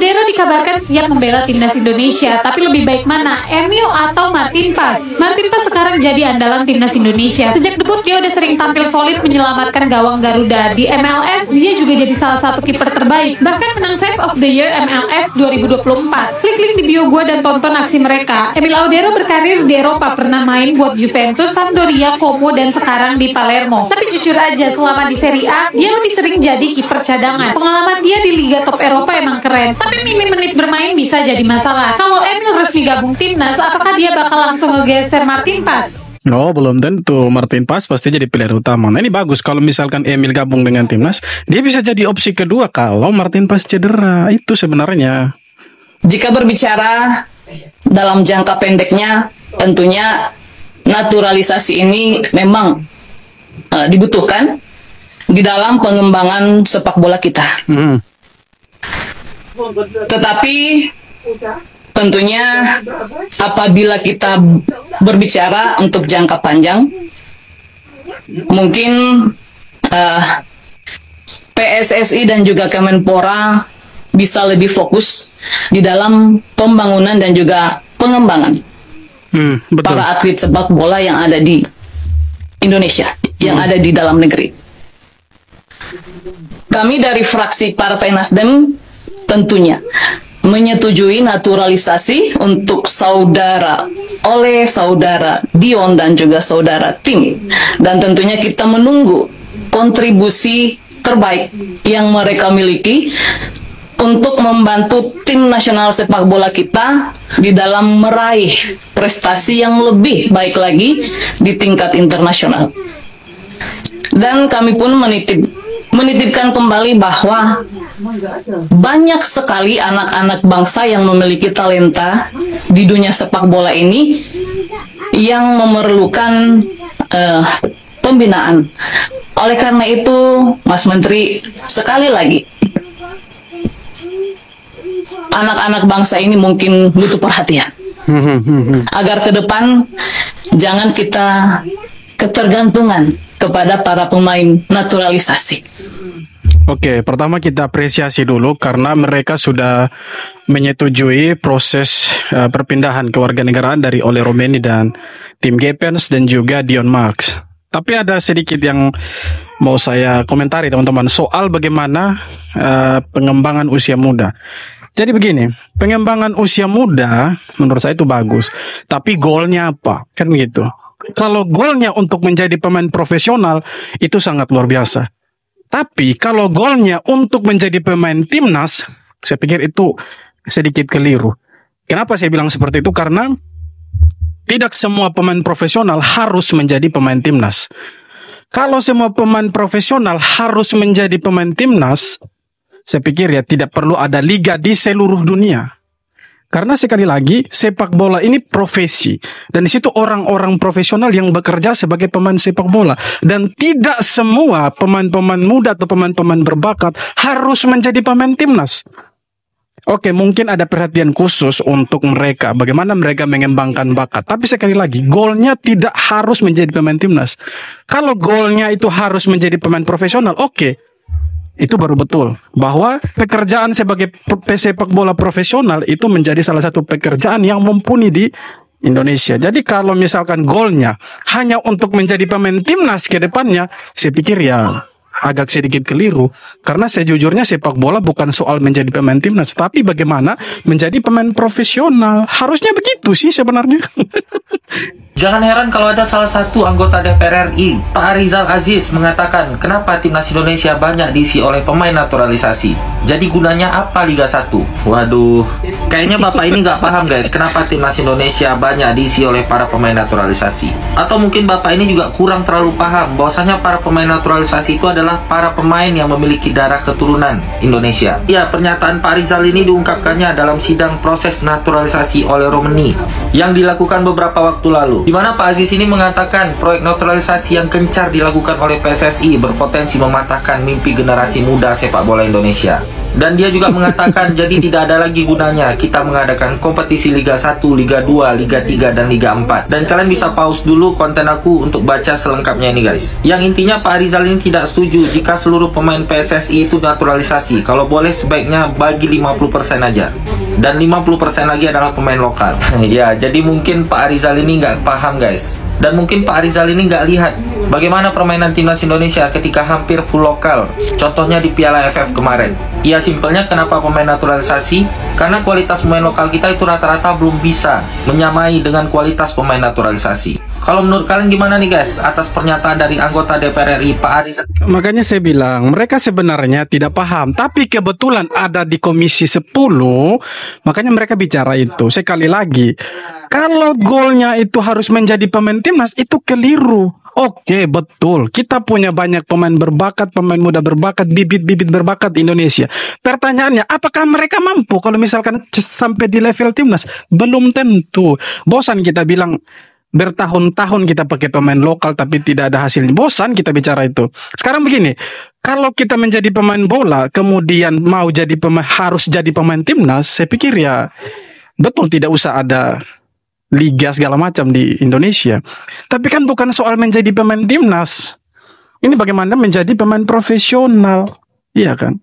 Laudero dikabarkan siap membela timnas Indonesia, tapi lebih baik mana, Emil atau Martin Pas? Martin Pas sekarang jadi andalan timnas Indonesia. Sejak debut dia udah sering tampil solid menyelamatkan gawang Garuda. Di MLS dia juga jadi salah satu kiper terbaik, bahkan menang Save of the Year MLS 2024. Klik link di bio gue dan tonton aksi mereka. Emil Laudero berkarir di Eropa, pernah main buat Juventus, Sampdoria, Como, dan sekarang di Palermo. Tapi jujur aja, selama di Serie A dia lebih sering jadi kiper cadangan. Pengalaman dia di Liga Top Eropa emang keren, tapi minim menit bermain bisa jadi masalah. Kalau Emil resmi gabung timnas, apakah dia bakal langsung ngegeser Martin Pas? Oh, belum tentu. Martin Pas pasti jadi pilihan utama. Nah, ini bagus kalau misalkan Emil gabung dengan timnas, dia bisa jadi opsi kedua kalau Martin Pas cedera. Itu sebenarnya. Jika berbicara dalam jangka pendeknya, tentunya naturalisasi ini memang dibutuhkan di dalam pengembangan sepak bola kita. Tetapi tentunya apabila kita berbicara untuk jangka panjang, mungkin PSSI dan juga Kemenpora bisa lebih fokus di dalam pembangunan dan juga pengembangan para atlet sepak bola yang ada di Indonesia, yang ada di dalam negeri. Kami dari fraksi Partai Nasdem tentunya menyetujui naturalisasi untuk saudara Oleh, saudara Dion, dan juga saudara Tim. Dan tentunya kita menunggu kontribusi terbaik yang mereka miliki untuk membantu tim nasional sepak bola kita di dalam meraih prestasi yang lebih baik lagi di tingkat internasional. Dan kami pun menitipkan kembali bahwa banyak sekali anak-anak bangsa yang memiliki talenta di dunia sepak bola ini yang memerlukan pembinaan. Oleh karena itu, Mas Menteri, sekali lagi, anak-anak bangsa ini mungkin butuh perhatian agar ke depan jangan kita ketergantungan kepada para pemain naturalisasi. Oke, pertama kita apresiasi dulu karena mereka sudah menyetujui proses perpindahan kewarganegaraan dari Ole Romeni dan Tim Gepens dan juga Dion Marks. Tapi ada sedikit yang mau saya komentari teman-teman soal bagaimana pengembangan usia muda. Jadi begini, pengembangan usia muda menurut saya itu bagus. Tapi goalnya apa? Kan begitu. Kalau goalnya untuk menjadi pemain profesional itu sangat luar biasa. Tapi kalau goalnya untuk menjadi pemain timnas, saya pikir itu sedikit keliru. Kenapa saya bilang seperti itu? Karena tidak semua pemain profesional harus menjadi pemain timnas. Kalau semua pemain profesional harus menjadi pemain timnas, saya pikir ya tidak perlu ada liga di seluruh dunia. Karena sekali lagi sepak bola ini profesi dan di situ orang-orang profesional yang bekerja sebagai pemain sepak bola dan tidak semua pemain-pemain muda atau pemain-pemain berbakat harus menjadi pemain timnas. Oke, mungkin ada perhatian khusus untuk mereka, bagaimana mereka mengembangkan bakat. Tapi sekali lagi, goalnya tidak harus menjadi pemain timnas. Kalau goalnya itu harus menjadi pemain profesional, oke. Itu baru betul bahwa pekerjaan sebagai pesepak bola profesional itu menjadi salah satu pekerjaan yang mumpuni di Indonesia. Jadi kalau misalkan goalnya hanya untuk menjadi pemain timnas ke depannya, saya pikir ya agak sedikit keliru. Karena sejujurnya sepak bola bukan soal menjadi pemain timnas, tapi bagaimana menjadi pemain profesional. Harusnya begitu sih sebenarnya. Jangan heran kalau ada salah satu anggota DPR RI, Pak Rizal Aziz, mengatakan kenapa timnas Indonesia banyak diisi oleh pemain naturalisasi. Jadi gunanya apa Liga 1? Waduh, kayaknya Bapak ini nggak paham guys, kenapa timnas Indonesia banyak diisi oleh para pemain naturalisasi. Atau mungkin Bapak ini juga kurang terlalu paham bahwasanya para pemain naturalisasi itu adalah para pemain yang memiliki darah keturunan Indonesia. Ya, pernyataan Pak Rizal ini diungkapkannya dalam sidang proses naturalisasi oleh Romeni yang dilakukan beberapa waktu lalu, di mana Pak Aziz ini mengatakan proyek naturalisasi yang gencar dilakukan oleh PSSI berpotensi mematahkan mimpi generasi muda sepak bola Indonesia. Dan dia juga mengatakan jadi tidak ada lagi gunanya kita mengadakan kompetisi Liga 1, Liga 2, Liga 3, dan Liga 4. Dan kalian bisa pause dulu konten aku untuk baca selengkapnya ini guys. Yang intinya Pak Rizal ini tidak setuju jika seluruh pemain PSSI itu naturalisasi. Kalau boleh sebaiknya bagi 50% aja. Dan 50% lagi adalah pemain lokal. Ya, jadi mungkin Pak Rizal ini nggak paham guys. Dan mungkin Pak Rizal ini nggak lihat bagaimana permainan timnas Indonesia ketika hampir full lokal. Contohnya di Piala AFF kemarin. Ya simpelnya kenapa pemain naturalisasi? Karena kualitas pemain lokal kita itu rata-rata belum bisa menyamai dengan kualitas pemain naturalisasi. Kalau menurut kalian gimana nih guys atas pernyataan dari anggota DPR RI Pak Rizal? Makanya saya bilang mereka sebenarnya tidak paham, tapi kebetulan ada di Komisi 10, makanya mereka bicara itu. Sekali lagi, kalau golnya itu harus menjadi pemain timnas itu keliru. Oke, betul. Kita punya banyak pemain berbakat, pemain muda berbakat, bibit-bibit berbakat di Indonesia. Pertanyaannya, apakah mereka mampu kalau misalkan sampai di level timnas? Belum tentu. Bosan kita bilang bertahun-tahun kita pakai pemain lokal tapi tidak ada hasilnya. Bosan kita bicara itu. Sekarang begini, kalau kita menjadi pemain bola kemudian mau jadi harus jadi pemain timnas, saya pikir ya betul tidak usah ada liga segala macam di Indonesia. Tapi kan bukan soal menjadi pemain timnas. Ini bagaimana menjadi pemain profesional. Iya kan?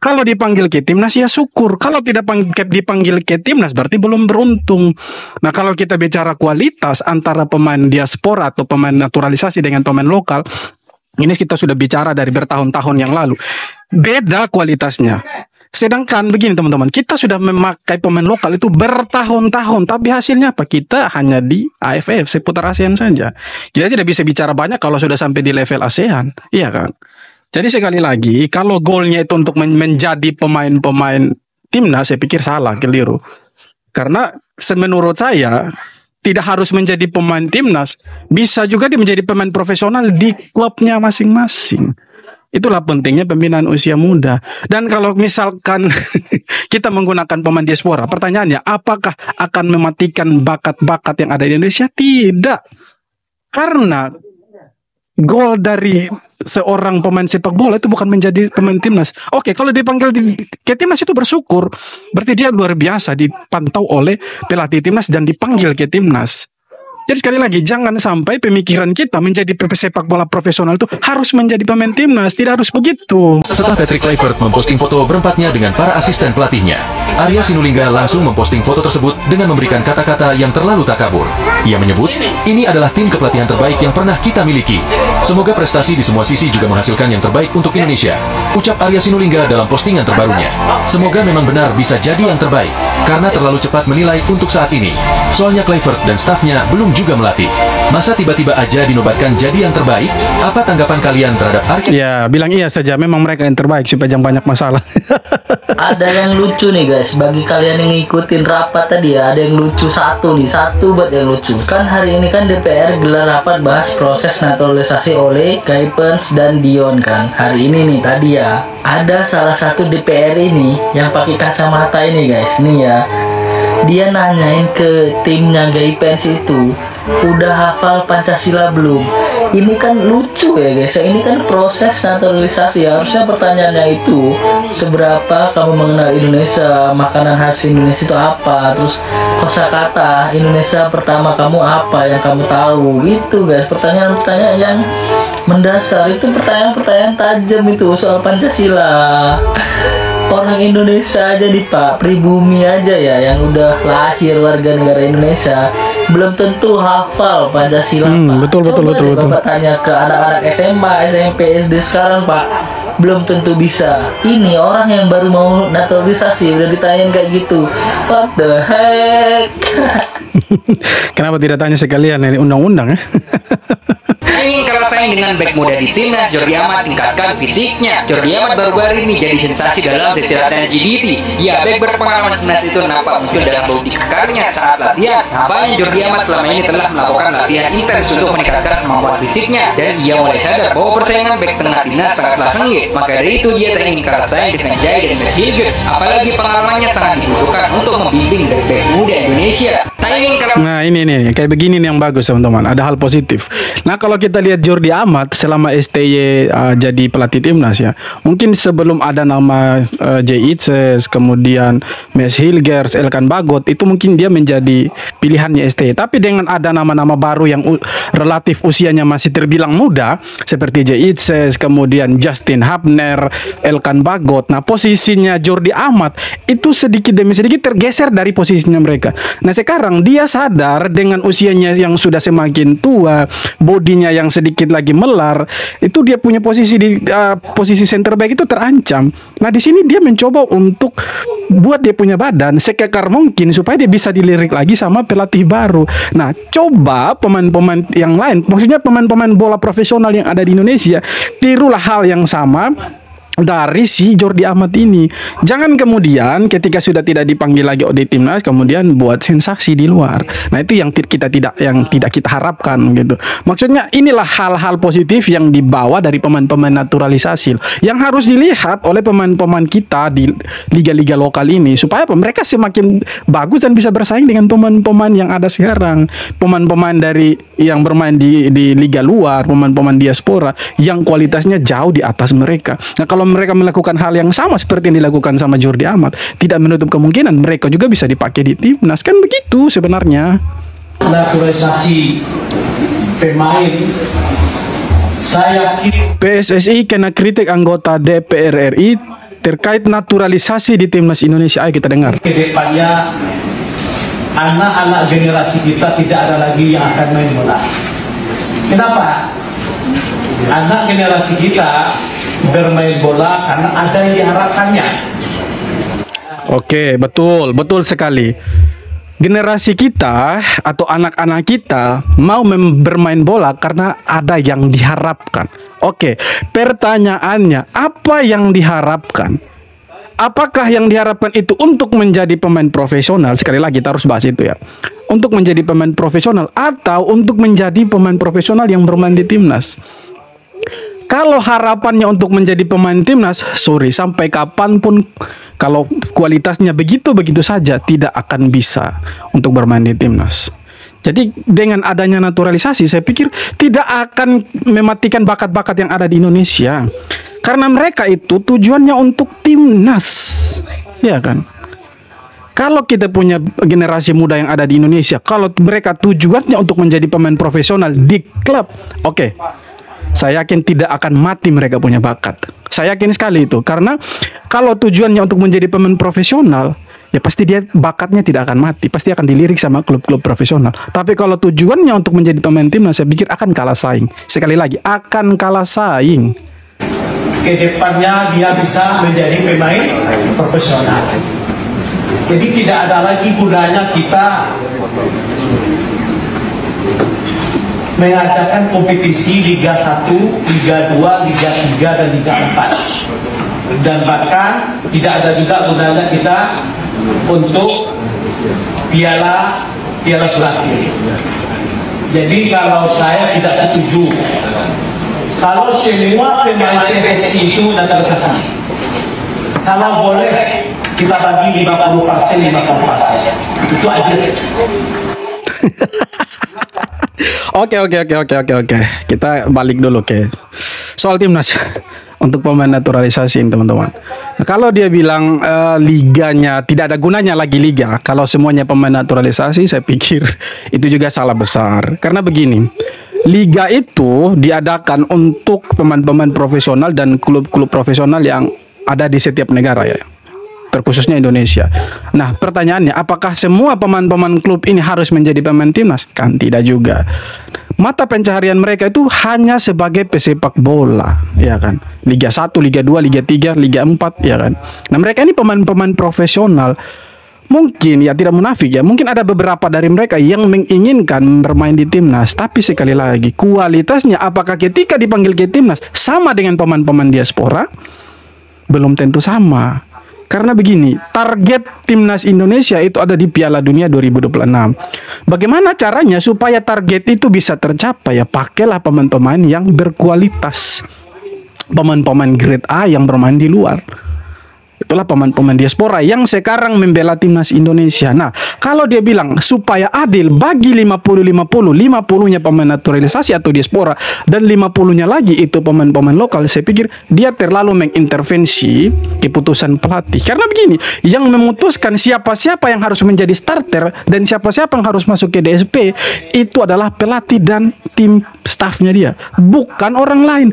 Kalau dipanggil ke timnas ya syukur. Kalau tidak dipanggil ke timnas berarti belum beruntung. Nah kalau kita bicara kualitas antara pemain diaspora atau pemain naturalisasi dengan pemain lokal, ini kita sudah bicara dari bertahun-tahun yang lalu. Beda kualitasnya. Sedangkan begini teman-teman, kita sudah memakai pemain lokal itu bertahun-tahun, tapi hasilnya apa? Kita hanya di AFF, seputar ASEAN saja. Kita tidak bisa bicara banyak kalau sudah sampai di level ASEAN, iya kan? Jadi sekali lagi, kalau goalnya itu untuk menjadi pemain-pemain timnas, saya pikir salah, keliru. Karena menurut saya, tidak harus menjadi pemain timnas, bisa juga dia menjadi pemain profesional di klubnya masing-masing. Itulah pentingnya pembinaan usia muda. Dan kalau misalkan kita menggunakan pemain diaspora, pertanyaannya apakah akan mematikan bakat-bakat yang ada di Indonesia? Tidak. Karena gol dari seorang pemain sepak bola itu bukan menjadi pemain timnas. Oke, kalau dipanggil ke timnas itu bersyukur. Berarti dia luar biasa dipantau oleh pelatih timnas dan dipanggil ke timnas. Jadi sekali lagi, jangan sampai pemikiran kita menjadi sepak bola profesional itu harus menjadi pemain timnas. Tidak harus begitu. Setelah Patrick Kluivert memposting foto berempatnya dengan para asisten pelatihnya, Arya Sinulinga langsung memposting foto tersebut dengan memberikan kata-kata yang terlalu takabur. Ia menyebut, ini adalah tim kepelatihan terbaik yang pernah kita miliki. Semoga prestasi di semua sisi juga menghasilkan yang terbaik untuk Indonesia. Ucap Arya Sinulinga dalam postingan terbarunya. Semoga memang benar bisa jadi yang terbaik, karena terlalu cepat menilai untuk saat ini. Soalnya Kluivert dan stafnya belum juga melatih. Masa tiba-tiba aja dinobatkan jadi yang terbaik? Apa tanggapan kalian terhadap Arya? Ya, bilang iya saja. Memang mereka yang terbaik supaya jangan banyak masalah. Ada yang lucu nih guys, bagi kalian yang ngikutin rapat tadi ya, ada yang lucu satu buat yang lucu. Kan hari ini kan DPR gelar rapat bahas proses naturalisasi oleh Kuipers dan Dion kan. Hari ini nih tadi ya, ada salah satu DPR ini yang pakai kacamata ini guys, nih ya. Dia nanyain ke timnya Kuipers itu, udah hafal Pancasila belum? Ini kan lucu ya guys, ini kan proses naturalisasi. Harusnya pertanyaannya itu, seberapa kamu mengenal Indonesia, makanan khas Indonesia itu apa, terus kosakata Indonesia pertama kamu apa yang kamu tahu, gitu guys. Pertanyaan-pertanyaan yang mendasar, itu pertanyaan-pertanyaan tajam itu soal Pancasila. Orang Indonesia aja nih Pak, pribumi aja ya, yang udah lahir warga negara Indonesia, belum tentu hafal Pancasila Pak. Betul. Bapak tanya ke anak-anak SMA, SMP, SD sekarang Pak, belum tentu bisa. Ini orang yang baru mau naturalisasi udah ditanyain kayak gitu. What the heck? Kenapa tidak tanya sekalian ini undang-undang ya? Ingin kalah saing dengan bek muda di timnas, Jordi Amat tingkatkan fisiknya. Jordi Amat baru-baru ini jadi sensasi dalam sesi latihan LGBT. Ya, bek berpengalaman timnas itu nampak muncul dalam bau dikekarnya saat latihan. Nampaknya Jordi Amat selama ini telah melakukan latihan intens untuk meningkatkan kemampuan fisiknya, dan ia mulai sadar bahwa persaingan bek tengah timnas sangatlah sengit. Maka dari itu dia tak ingin kalah saing dengan Jai dan Mes Hilgers. Apalagi pengalamannya sangat dibutuhkan untuk membimbing bek muda Indonesia. Nah ini nih kayak begini nih yang bagus teman-teman. Ada hal positif. Nah kalau kita lihat Jordi Amat selama STY jadi pelatih timnas ya, mungkin sebelum ada nama J.Itses, kemudian Mes Hilgers, Elkan Bagot, itu mungkin dia menjadi pilihannya STY. Tapi dengan ada nama-nama baru yang relatif usianya masih terbilang muda seperti J.Itses, kemudian Justin Hubner, Elkan Bagot, nah posisinya Jordi Amat itu sedikit demi sedikit tergeser dari posisinya mereka. Nah sekarang dia sadar dengan usianya yang sudah semakin tua, bodinya yang sedikit lagi melar, itu dia punya posisi di posisi center back itu terancam. Nah di sini dia mencoba untuk buat dia punya badan sekekar mungkin supaya dia bisa dilirik lagi sama pelatih baru. Nah coba pemain-pemain yang lain, maksudnya pemain-pemain bola profesional yang ada di Indonesia, tirulah hal yang sama dari si Jordi Amat ini. Jangan kemudian ketika sudah tidak dipanggil lagi di timnas kemudian buat sensasi di luar. Nah itu yang tidak kita harapkan gitu. Maksudnya inilah hal-hal positif yang dibawa dari pemain-pemain naturalisasi yang harus dilihat oleh pemain-pemain kita di liga-liga lokal ini supaya mereka semakin bagus dan bisa bersaing dengan pemain-pemain yang ada sekarang. Pemain-pemain dari yang bermain di liga luar, pemain-pemain diaspora yang kualitasnya jauh di atas mereka. Nah kalau mereka melakukan hal yang sama seperti yang dilakukan sama Jordi Amat, tidak menutup kemungkinan mereka juga bisa dipakai di timnas. Kan begitu sebenarnya. Naturalisasi pemain, saya PSSI kena kritik anggota DPR RI terkait naturalisasi di timnas Indonesia. Ayo kita dengar. Kedepannya anak-anak generasi kita tidak ada lagi yang akan main bola. Kenapa? Anak generasi kita bermain bola karena ada yang diharapkannya. Oke, betul sekali. Generasi kita atau anak-anak kita mau bermain bola karena ada yang diharapkan. Oke, pertanyaannya apa yang diharapkan? Apakah yang diharapkan itu untuk menjadi pemain profesional? Sekali lagi kita harus bahas itu ya. Untuk menjadi pemain profesional atau untuk menjadi pemain profesional yang bermain di timnas? Kalau harapannya untuk menjadi pemain timnas, sorry, sampai kapanpun kalau kualitasnya begitu-begitu saja tidak akan bisa untuk bermain di timnas. Jadi dengan adanya naturalisasi saya pikir tidak akan mematikan bakat-bakat yang ada di Indonesia. Karena mereka itu tujuannya untuk timnas. Ya kan? Kalau kita punya generasi muda yang ada di Indonesia, kalau mereka tujuannya untuk menjadi pemain profesional di klub, oke. Saya yakin tidak akan mati mereka punya bakat. Saya yakin sekali itu. Karena kalau tujuannya untuk menjadi pemain profesional, ya pasti dia bakatnya tidak akan mati. Pasti akan dilirik sama klub-klub profesional. Tapi kalau tujuannya untuk menjadi pemain timnas, saya pikir akan kalah saing. Sekali lagi, akan kalah saing. Kedepannya dia bisa menjadi pemain profesional. Jadi tidak ada lagi gunanya kita mengadakan kompetisi Liga 1, Liga 2, Liga 3, dan Liga 4. Dan bahkan tidak ada juga gunanya kita untuk piala Sulawesi. Jadi kalau saya tidak setuju kalau semua pemain PSSI itu naturalisasi. Kalau boleh kita bagi 50%, 50%. Itu aja. Oke. Kita balik dulu soal timnas untuk pemain naturalisasi teman-teman. Nah, kalau dia bilang liganya tidak ada gunanya lagi liga kalau semuanya pemain naturalisasi, saya pikir itu juga salah besar. Karena begini, liga itu diadakan untuk pemain-pemain profesional dan klub-klub profesional yang ada di setiap negara ya, terkhususnya Indonesia. Nah pertanyaannya, apakah semua pemain-pemain klub ini harus menjadi pemain timnas? Kan tidak juga. Mata pencaharian mereka itu hanya sebagai pesepak bola, ya kan. Liga 1, Liga 2, Liga 3, Liga 4, ya kan. Nah mereka ini pemain-pemain profesional. Mungkin ya tidak munafik ya, mungkin ada beberapa dari mereka yang menginginkan bermain di timnas. Tapi sekali lagi, kualitasnya apakah ketika dipanggil ke timnas sama dengan pemain-pemain diaspora? Belum tentu sama. Karena begini, target timnas Indonesia itu ada di Piala Dunia 2026. Bagaimana caranya supaya target itu bisa tercapai? Ya pakailah pemain-pemain yang berkualitas. Pemain-pemain grade A yang bermain di luar. Itulah pemain-pemain diaspora yang sekarang membela timnas Indonesia. Nah, kalau dia bilang supaya adil bagi 50-50, 50-nya pemain naturalisasi atau diaspora dan 50-nya lagi itu pemain-pemain lokal, saya pikir dia terlalu mengintervensi keputusan pelatih. Karena begini, yang memutuskan siapa-siapa yang harus menjadi starter dan siapa-siapa yang harus masuk ke DSP itu adalah pelatih dan tim staffnya dia, bukan orang lain.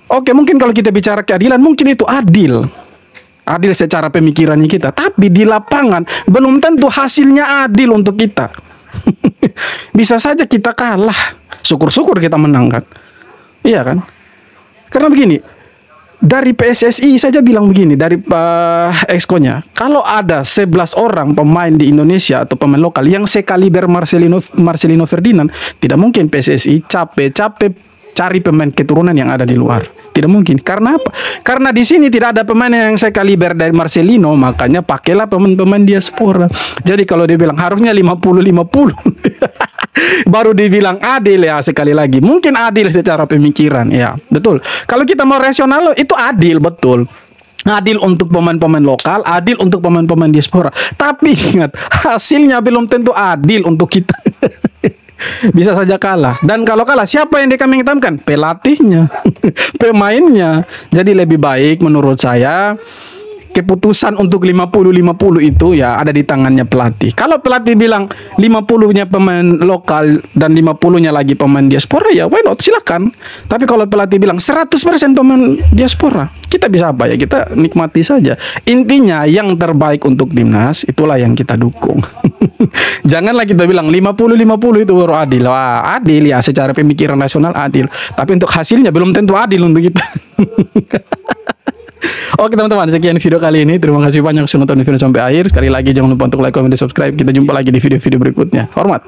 Oke, mungkin kalau kita bicara keadilan, mungkin itu adil secara pemikirannya kita, tapi di lapangan belum tentu hasilnya adil untuk kita. Bisa saja kita kalah, syukur-syukur kita menang kan, iya kan? Karena begini, dari PSSI saja bilang begini, dari exco-nya, kalau ada 11 orang pemain di Indonesia atau pemain lokal yang sekaliber Marcelino Ferdinand, tidak mungkin PSSI capek-capek cari pemain keturunan yang ada di luar. Tidak mungkin. Karena apa? Karena di sini tidak ada pemain yang sekaliber dari Marcelino, makanya pakailah pemain-pemain diaspora. Jadi kalau dia bilang harusnya 50-50 baru dibilang adil ya, sekali lagi. Mungkin adil secara pemikiran, ya. Betul. Kalau kita mau rasional itu adil, betul. Adil untuk pemain-pemain lokal, adil untuk pemain-pemain diaspora. Tapi ingat, hasilnya belum tentu adil untuk kita. Bisa saja kalah. Dan kalau kalah, siapa yang kami hitamkan? Pelatihnya, pemainnya. Jadi lebih baik menurut saya keputusan untuk 50-50 itu ya ada di tangannya pelatih. Kalau pelatih bilang 50-nya pemain lokal dan 50-nya lagi pemain diaspora, ya why not, silakan. Tapi kalau pelatih bilang 100% pemain diaspora, kita bisa apa ya? Kita nikmati saja. Intinya yang terbaik untuk timnas itulah yang kita dukung. Janganlah kita bilang 50-50 itu baru adil. Wah, adil ya secara pemikiran nasional adil. Tapi untuk hasilnya belum tentu adil untuk kita. Oke teman-teman, sekian video kali ini. Terima kasih banyak sudah nonton video sampai akhir. Sekali lagi jangan lupa untuk like, comment, dan subscribe. Kita jumpa lagi di video-video berikutnya. Hormat.